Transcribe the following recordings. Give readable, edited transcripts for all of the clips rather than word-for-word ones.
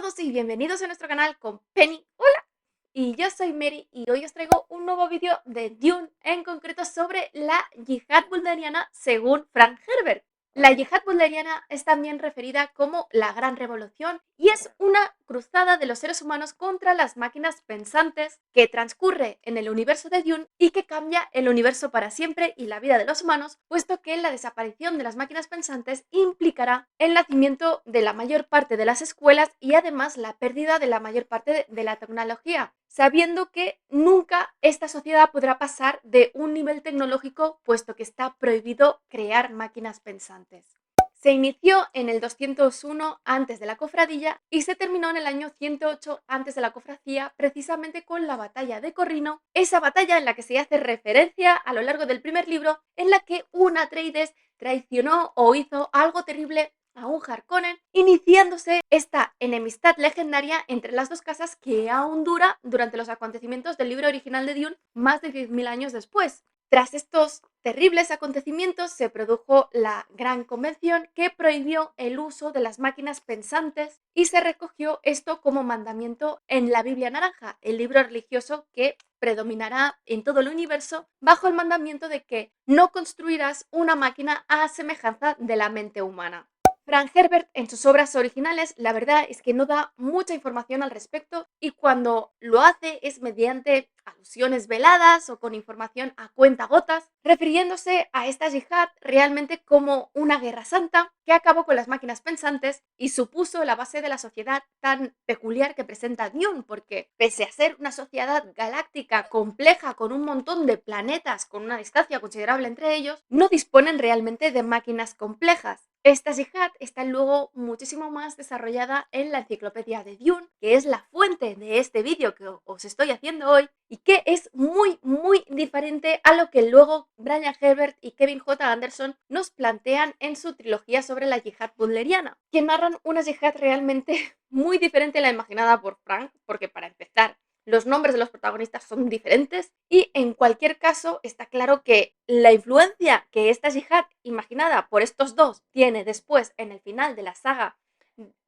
todos y bienvenidos a nuestro canal con Penny. Hola, y yo soy Mary y hoy os traigo un nuevo vídeo de Dune, en concreto sobre la yihad bulderiana según Frank Herbert. La yihad bulderiana es también referida como la Gran Revolución y es una cruzada de los seres humanos contra las máquinas pensantes que transcurre en el universo de Dune y que cambia el universo para siempre y la vida de los humanos, puesto que la desaparición de las máquinas pensantes implicará el nacimiento de la mayor parte de las escuelas y además la pérdida de la mayor parte de la tecnología, sabiendo que nunca esta sociedad podrá pasar de un nivel tecnológico, puesto que está prohibido crear máquinas pensantes. Se inició en el 201 antes de la cofradía y se terminó en el año 108 antes de la cofradía, precisamente con la batalla de Corrino, esa batalla en la que se hace referencia a lo largo del primer libro, en la que un Atreides traicionó o hizo algo terrible a un Harkonnen, iniciándose esta enemistad legendaria entre las dos casas que aún dura durante los acontecimientos del libro original de Dune más de 10.000 años después. Tras estos terribles acontecimientos se produjo la Gran Convención, que prohibió el uso de las máquinas pensantes y se recogió esto como mandamiento en la Biblia Naranja, el libro religioso que predominará en todo el universo, bajo el mandamiento de que no construirás una máquina a semejanza de la mente humana. Frank Herbert, en sus obras originales, la verdad es que no da mucha información al respecto y cuando lo hace es mediante alusiones veladas o con información a cuentagotas, refiriéndose a esta yihad realmente como una guerra santa que acabó con las máquinas pensantes y supuso la base de la sociedad tan peculiar que presenta Dune, porque pese a ser una sociedad galáctica compleja con un montón de planetas con una distancia considerable entre ellos, no disponen realmente de máquinas complejas. Esta yihad está luego muchísimo más desarrollada en la enciclopedia de Dune, que es la fuente de este vídeo que os estoy haciendo hoy y que es muy diferente a lo que luego Brian Herbert y Kevin J. Anderson nos plantean en su trilogía sobre la yihad butleriana, que narran una yihad realmente muy diferente a la imaginada por Frank, porque para empezar, los nombres de los protagonistas son diferentes y en cualquier caso está claro que la influencia que esta yihad imaginada por estos dos tiene después en el final de la saga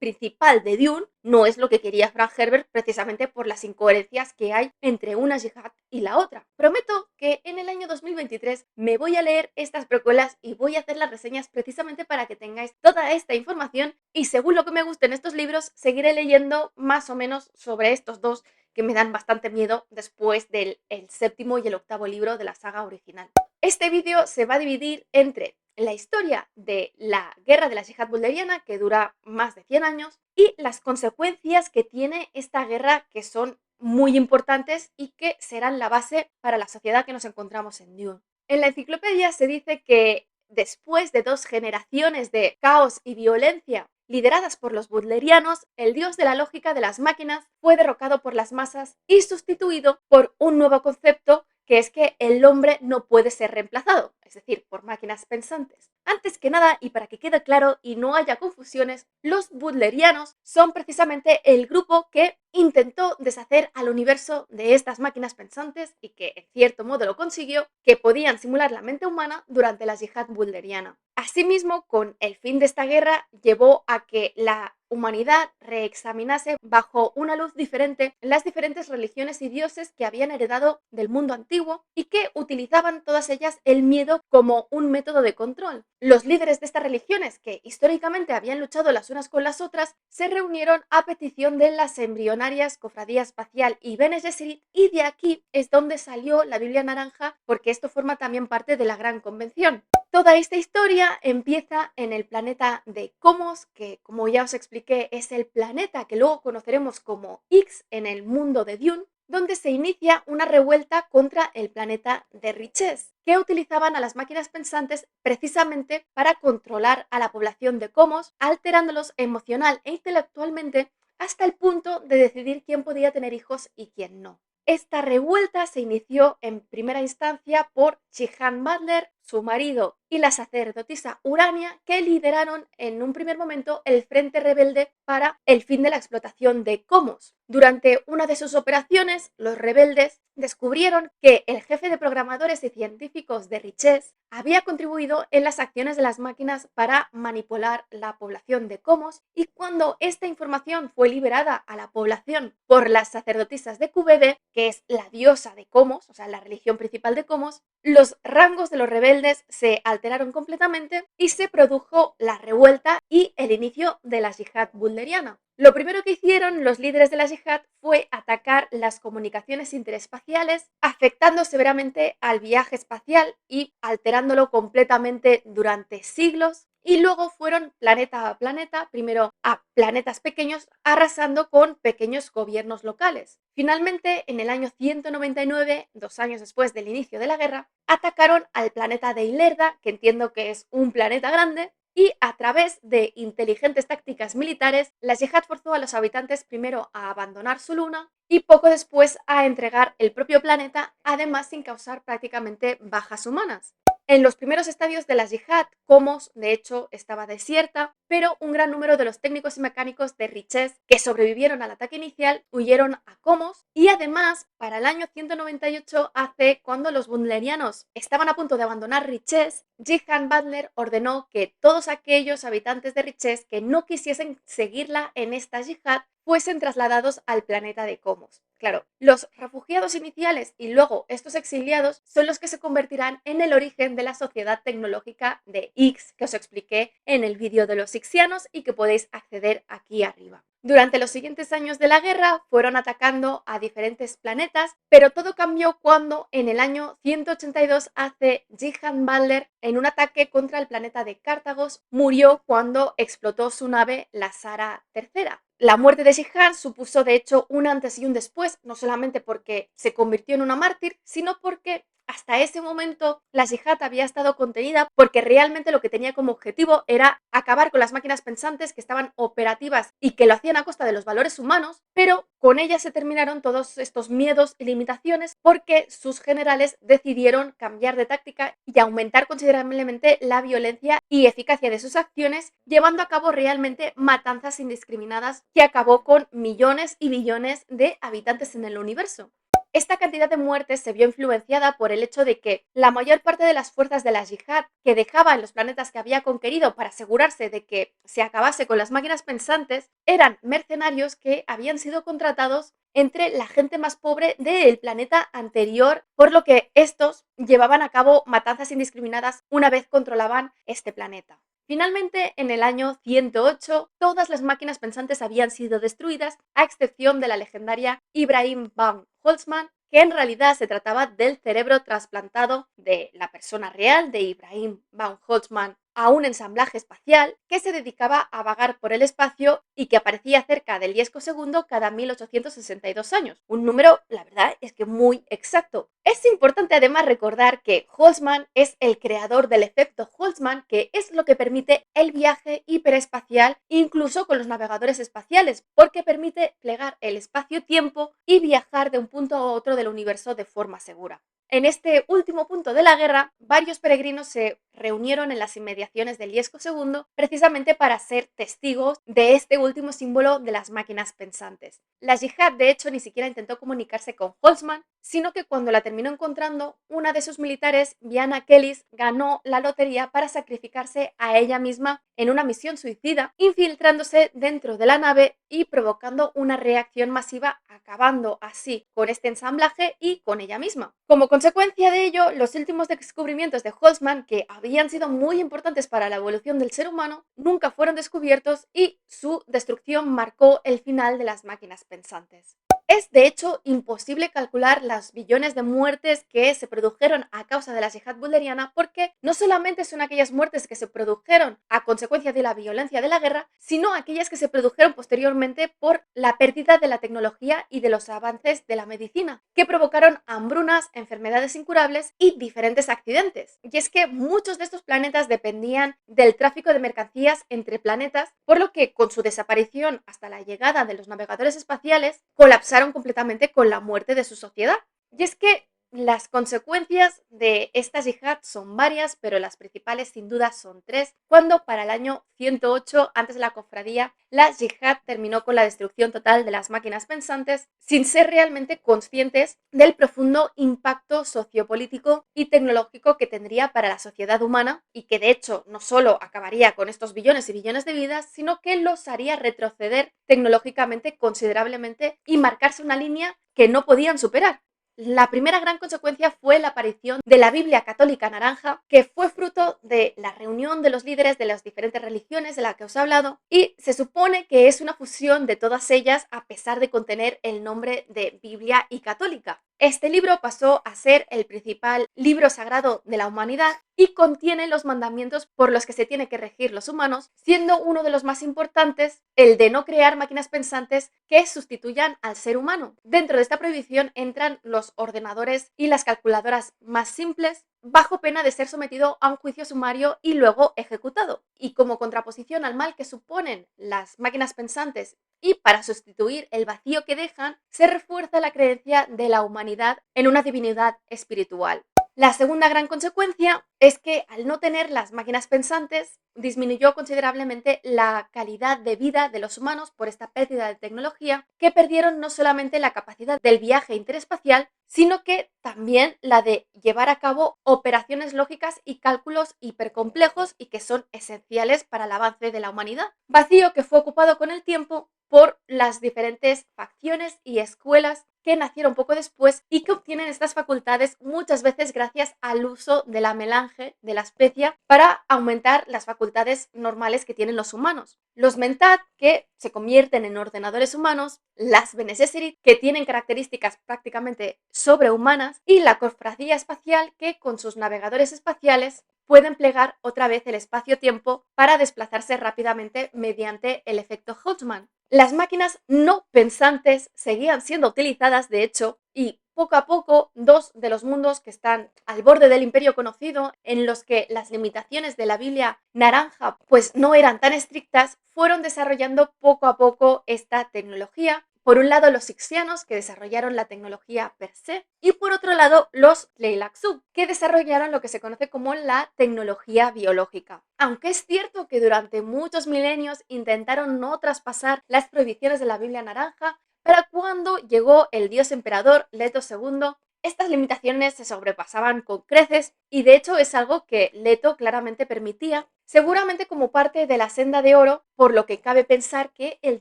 principal de Dune no es lo que quería Frank Herbert, precisamente por las incoherencias que hay entre una yihad y la otra. Prometo que en el año 2023 me voy a leer estas precuelas y voy a hacer las reseñas precisamente para que tengáis toda esta información y según lo que me gusten estos libros seguiré leyendo más o menos sobre estos dos que me dan bastante miedo después del séptimo y el octavo libro de la saga original. Este vídeo se va a dividir entre la historia de la guerra de la yihad butleriana, que dura más de 100 años, y las consecuencias que tiene esta guerra, que son muy importantes y que serán la base para la sociedad que nos encontramos en Dune. En la enciclopedia se dice que después de 2 generaciones de caos y violencia lideradas por los butlerianos, el dios de la lógica de las máquinas fue derrocado por las masas y sustituido por un nuevo concepto, que es que el hombre no puede ser reemplazado, es decir, por máquinas pensantes. Antes que nada, y para que quede claro y no haya confusiones, los butlerianos son precisamente el grupo que intentó deshacer al universo de estas máquinas pensantes y que en cierto modo lo consiguió, que podían simular la mente humana durante la yihad butleriana. Asimismo, con el fin de esta guerra, llevó a que la humanidad reexaminase bajo una luz diferente las diferentes religiones y dioses que habían heredado del mundo antiguo y que utilizaban todas ellas el miedo como un método de control. Los líderes de estas religiones, que históricamente habían luchado las unas con las otras, se reunieron a petición de las embrionarias Cofradía Espacial y Bene Gesserit, y de aquí es donde salió la Biblia Naranja, porque esto forma también parte de la Gran Convención. Toda esta historia empieza en el planeta de Comos, que como ya os expliqué es el planeta que luego conoceremos como Ix en el mundo de Dune, donde se inicia una revuelta contra el planeta de Riches, que utilizaban a las máquinas pensantes precisamente para controlar a la población de Comos, alterándolos emocional e intelectualmente hasta el punto de decidir quién podía tener hijos y quién no. Esta revuelta se inició en primera instancia por Chihan Butler, su marido y la sacerdotisa Urania, que lideraron en un primer momento el Frente Rebelde para el fin de la explotación de Comos. Durante una de sus operaciones, los rebeldes descubrieron que el jefe de programadores y científicos de Riches había contribuido en las acciones de las máquinas para manipular la población de Comos, y cuando esta información fue liberada a la población por las sacerdotisas de Cubebe, que es la diosa de Comos, o sea, la religión principal de Comos, los rangos de los rebeldes se alteraron completamente y se produjo la revuelta y el inicio de la yihad bulderiana. Lo primero que hicieron los líderes de la yihad fue atacar las comunicaciones interespaciales, afectando severamente al viaje espacial y alterándolo completamente durante siglos. Y luego fueron planeta a planeta, primero a planetas pequeños, arrasando con pequeños gobiernos locales. Finalmente, en el año 199, 2 años después del inicio de la guerra, atacaron al planeta de Ilerda, que entiendo que es un planeta grande, y a través de inteligentes tácticas militares, la yihad forzó a los habitantes primero a abandonar su luna y poco después a entregar el propio planeta, además sin causar prácticamente bajas humanas. En los primeros estadios de la yihad, Comos, de hecho, estaba desierta, pero un gran número de los técnicos y mecánicos de Riches que sobrevivieron al ataque inicial huyeron a Comos, y además, para el año 198 AC, cuando los bundlerianos estaban a punto de abandonar Riches, Jihan Butler ordenó que todos aquellos habitantes de Riches que no quisiesen seguirla en esta yihad fuesen trasladados al planeta de Comos. Claro, los refugiados iniciales y luego estos exiliados son los que se convertirán en el origen de la sociedad tecnológica de Ix, que os expliqué en el vídeo de los Ixianos y que podéis acceder aquí arriba. Durante los siguientes años de la guerra fueron atacando a diferentes planetas, pero todo cambió cuando en el año 182 AC Jihan Balder, en un ataque contra el planeta de Cartagos, murió cuando explotó su nave, la Sara III. La muerte de Jihan supuso de hecho un antes y un después, no solamente porque se convirtió en una mártir, sino porque hasta ese momento la yihad había estado contenida porque realmente lo que tenía como objetivo era acabar con las máquinas pensantes que estaban operativas y que lo hacían a costa de los valores humanos, pero con ellas se terminaron todos estos miedos y limitaciones porque sus generales decidieron cambiar de táctica y aumentar considerablemente la violencia y eficacia de sus acciones, llevando a cabo realmente matanzas indiscriminadas que acabó con millones y billones de habitantes en el universo. Esta cantidad de muertes se vio influenciada por el hecho de que la mayor parte de las fuerzas de la yihad que dejaba en los planetas que había conquerido para asegurarse de que se acabase con las máquinas pensantes eran mercenarios que habían sido contratados entre la gente más pobre del planeta anterior, por lo que estos llevaban a cabo matanzas indiscriminadas una vez controlaban este planeta. Finalmente, en el año 108, todas las máquinas pensantes habían sido destruidas, a excepción de la legendaria Ibrahim von Holtzmann, que en realidad se trataba del cerebro trasplantado de la persona real de Ibrahim von Holtzmann a un ensamblaje espacial que se dedicaba a vagar por el espacio y que aparecía cerca del Iesco segundo cada 1862 años. Un número, la verdad, es que muy exacto. Es importante además recordar que Holtzmann es el creador del efecto Holtzmann, que es lo que permite el viaje hiperespacial incluso con los navegadores espaciales, porque permite plegar el espacio-tiempo y viajar de un punto a otro del universo de forma segura. En este último punto de la guerra, varios peregrinos se reunieron en las inmediaciones del Iesco segundo precisamente para ser testigos de este último símbolo de las máquinas pensantes. La yihad, de hecho, ni siquiera intentó comunicarse con Holtzmann, sino que cuando la terminó encontrando, una de sus militares, Diana Kellis, ganó la lotería para sacrificarse a ella misma en una misión suicida, infiltrándose dentro de la nave y provocando una reacción masiva, acabando así con este ensamblaje y con ella misma. Como consecuencia de ello, los últimos descubrimientos de Holtzmann, que habían sido muy importantes para la evolución del ser humano, nunca fueron descubiertos y su destrucción marcó el final de las máquinas pensantes. Es, de hecho, imposible calcular las billones de muertes que se produjeron a causa de la yihad bulderiana, porque no solamente son aquellas muertes que se produjeron a consecuencia de la violencia de la guerra, sino aquellas que se produjeron posteriormente por la pérdida de la tecnología y de los avances de la medicina, que provocaron hambrunas, enfermedades incurables y diferentes accidentes. Y es que muchos de estos planetas dependían del tráfico de mercancías entre planetas, por lo que con su desaparición hasta la llegada de los navegadores espaciales, colapsaron completamente con la muerte de su sociedad. Y es que Las consecuencias de esta yihad son varias, pero las principales sin duda son tres, cuando para el año 108 antes de la cofradía, la yihad terminó con la destrucción total de las máquinas pensantes sin ser realmente conscientes del profundo impacto sociopolítico y tecnológico que tendría para la sociedad humana y que de hecho no solo acabaría con estos billones y billones de vidas, sino que los haría retroceder tecnológicamente considerablemente y marcarse una línea que no podían superar. La primera gran consecuencia fue la aparición de la Biblia católica naranja, que fue fruto de la reunión de los líderes de las diferentes religiones de la que os he hablado, y se supone que es una fusión de todas ellas a pesar de contener el nombre de Biblia y católica. Este libro pasó a ser el principal libro sagrado de la humanidad y contiene los mandamientos por los que se tienen que regir los humanos, siendo uno de los más importantes el de no crear máquinas pensantes que sustituyan al ser humano. Dentro de esta prohibición entran los ordenadores y las calculadoras más simples, bajo pena de ser sometido a un juicio sumario y luego ejecutado. Y como contraposición al mal que suponen las máquinas pensantes y para sustituir el vacío que dejan, se refuerza la creencia de la humanidad en una divinidad espiritual. La segunda gran consecuencia es que al no tener las máquinas pensantes, disminuyó considerablemente la calidad de vida de los humanos por esta pérdida de tecnología, que perdieron no solamente la capacidad del viaje interespacial, sino que también la de llevar a cabo operaciones lógicas y cálculos hipercomplejos y que son esenciales para el avance de la humanidad. Vacío que fue ocupado con el tiempo por las diferentes facciones y escuelas que nacieron poco después y que obtienen estas facultades muchas veces gracias al uso de la melange de la especia para aumentar las facultades normales que tienen los humanos. Los Mentat, que se convierten en ordenadores humanos, las Bene Gesserit, que tienen características prácticamente sobrehumanas, y la Cofradía Espacial, que con sus navegadores espaciales pueden plegar otra vez el espacio-tiempo para desplazarse rápidamente mediante el efecto Houtzman. Las máquinas no pensantes seguían siendo utilizadas, de hecho, y poco a poco dos de los mundos que están al borde del imperio conocido, en los que las limitaciones de la Biblia naranja pues no eran tan estrictas, fueron desarrollando poco a poco esta tecnología. Por un lado los Ixianos, que desarrollaron la tecnología per se, y por otro lado los Tleilaxu, que desarrollaron lo que se conoce como la tecnología biológica. Aunque es cierto que durante muchos milenios intentaron no traspasar las prohibiciones de la Biblia naranja, para cuando llegó el dios emperador Leto II, estas limitaciones se sobrepasaban con creces y de hecho es algo que Leto claramente permitía, seguramente como parte de la senda de oro, por lo que cabe pensar que el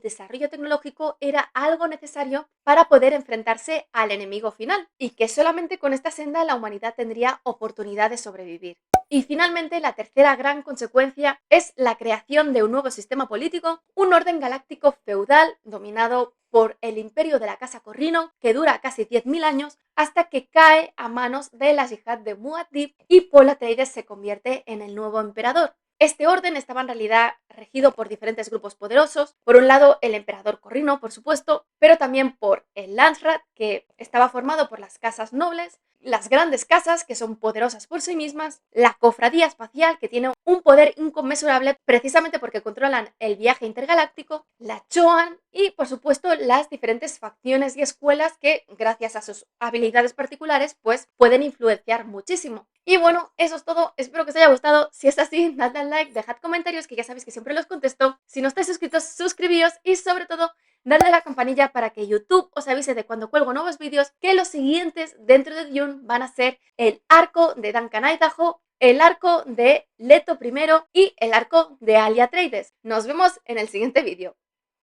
desarrollo tecnológico era algo necesario para poder enfrentarse al enemigo final y que solamente con esta senda la humanidad tendría oportunidad de sobrevivir. Y finalmente, la tercera gran consecuencia es la creación de un nuevo sistema político, un orden galáctico feudal dominado por el imperio de la Casa Corrino, que dura casi 10.000 años, hasta que cae a manos de la Yihad de Muad'Dib y Paul Atreides se convierte en el nuevo emperador. Este orden estaba en realidad regido por diferentes grupos poderosos, por un lado el emperador Corrino, por supuesto, pero también por el Landsrat, que estaba formado por las casas nobles, las grandes casas, que son poderosas por sí mismas, la cofradía espacial, que tiene un poder inconmensurable precisamente porque controlan el viaje intergaláctico, la Choan y, por supuesto, las diferentes facciones y escuelas que, gracias a sus habilidades particulares, pues pueden influenciar muchísimo. Y bueno, eso es todo, espero que os haya gustado. Si es así, dadle al like, dejad comentarios que ya sabéis que siempre los contesto. Si no estáis suscritos, suscribíos y sobre todo, darle a la campanilla para que YouTube os avise de cuando cuelgo nuevos vídeos, que los siguientes dentro de Dune van a ser el arco de Duncan Idaho, el arco de Leto I y el arco de Alia Atreides. Nos vemos en el siguiente vídeo.